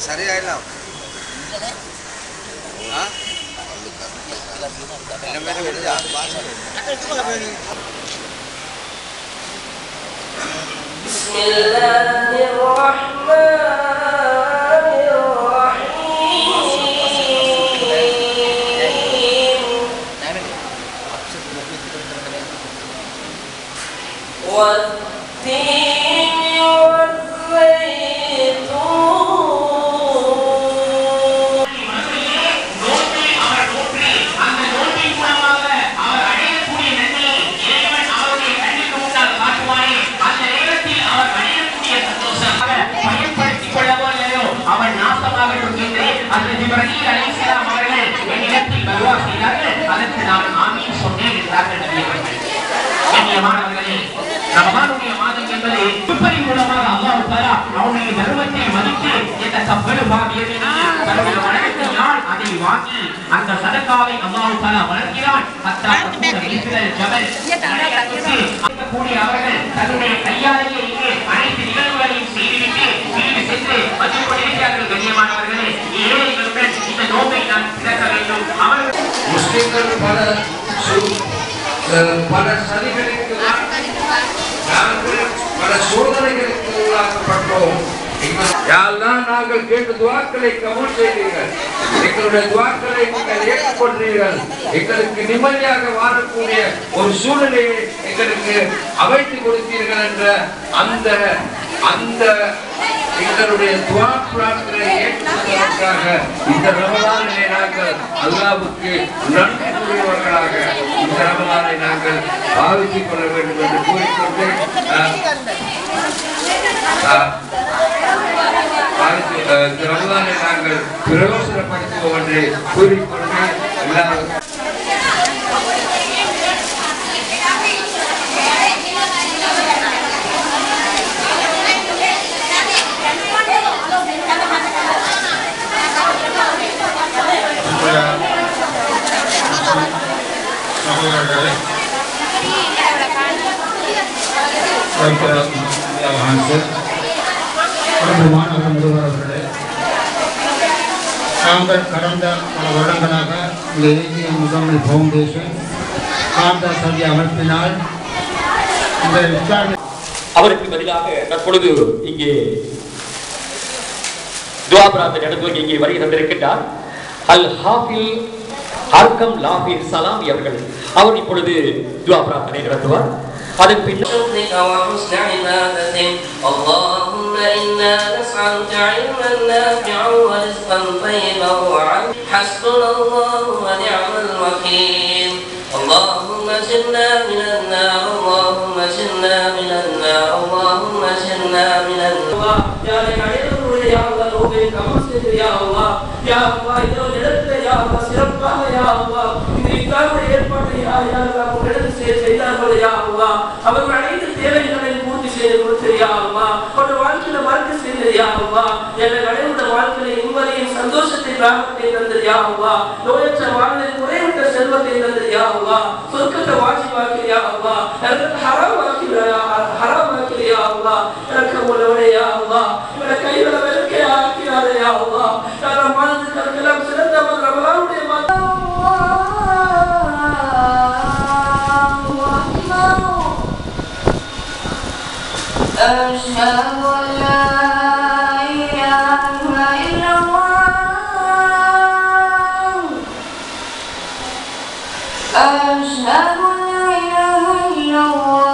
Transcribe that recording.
சரியாயிடலாம் ரமலானுடைய மாதம் என்பது திருப்பதி மூலமாக அல்லாஹ் தஆலா அவனுடைய தர்மத்தை மதித்து இந்த தப்பல் பாவியதினை தன்னுடைய வணக்கத்தினால் அதை வாங்கி அந்த சதகாவை அல்லாஹ் தஆலா வழங்கினான். ஹத்தா தக்கூன மிஸ்லல் ஜபல் கூடிய அவர்கள் தன்னுடைய கையாலேயே இங்கே அனைத்து நிகழ்வுகளையும் செய்துவிட்டு வீடு சென்று மதிப்படையார்கள். கண்ணியமானவர்களே, ஏழைகளுடன் இந்த நோன்பை நான் திறக்க வேண்டும். அவர்கள் முஸ்லிம்கள் பல சதிகளுக்கு பல சோதனைகளுக்கு உள்ளாக்கப்பட்டோம். யாரெல்லாம் நாங்கள் கேட்ட துவாக்களை கபூல் செய்தீர்கள், எங்களுடைய துவாக்களை நீங்கள் ஏற்றுக்கொண்டீர்கள், எங்களுக்கு நிம்மதியாக வாழக்கூடிய ஒரு சூழ்நிலையை எங்களுக்கு அமைத்து கொடுத்தீர்கள் என்ற அந்த அந்த எங்களுடைய துவா பிரார்த்தனை ஏற்றுக்கொள்வதற்காக இந்த ரமலானை நாங்கள் அல்லாஹ்வுக்கு நன்றி கூறியவர்களாக இந்த ரமலானை நாங்கள் பாவித்துக் கொள்ள வேண்டும் என்று கூறிக்கொண்டு இந்த ரமலானை நாங்கள் பிரயோசனப்படுத்துவோம் என்று கூறிக்கொண்டு எல்லாரும் மாணவர் முதல்வர்களே, நாங்கள் கடந்த பல வருடங்களாக இந்த ஏஜிஎம் முகமல் ஃபவுண்டேஷன் காந்தா சதி அமைப்பினால் இந்த அவருக்கு பதிலாக தற்பொழுது இங்கே துஆ பிரார்த்தனை நடத்துவதற்கு இங்கே வருகை தந்திருக்கின்றார் அல் ஹாஃபில் அர்கம் லாஃபிர் சலாமி அவர்கள். அவர் இப்பொழுது துஆ பிரார்த்தனை நடத்துவார். அதன் பின்னர் اللهم إنا نسألك علما نافعا ورزقا طيبا وعملا حسبنا الله ونعم الوكيل. اللهم اجرنا من النار، اللهم اجرنا من النار، اللهم اجرنا من النار. يا الله يا الله روبين كمسجد يا الله يا الله يا الله சிறப்பாக யா அல்லாஹ் இந்த இஃப்தாரை ஏற்பாடு யா அல்லாஹ் உடனே செய்தார்கள் யா அல்லாஹ். அவர்கள் அனைத்து தேவைகளை பூர்த்தி செய்து கொடுத்து யா அல்லாஹ் அவருடைய வாழ்க்கையில வாழ்க்கை செய்து யா அல்லாஹ். எங்கள் அனைவருடைய வாழ்க்கையில நிம்மதியும் சந்தோஷத்தை ராகத்தை தந்தது யா அல்லாஹ். நோயற்ற வாழ்வில் குறைவுற்ற செல்வத்தை தந்தது யா அல்லாஹ். சொர்க்கத்தை வாஜிபாக்கி யா அல்லாஹ். எனக்கு ஹராம் ஆக்கி யா அல்லாஹ். எனக்கு உள்ளவனே யா அல்லாஹ். இவனை கைவிட வெறுக்கை ஆக்கிறாரே யா அல்லாஹ். நான் மாதத்துக்கெல்லாம் சிறந்தவன் ரமலானுடைய மாதம். أشهد أن لا إله إلا الله أشهد أن لا إله إلا الله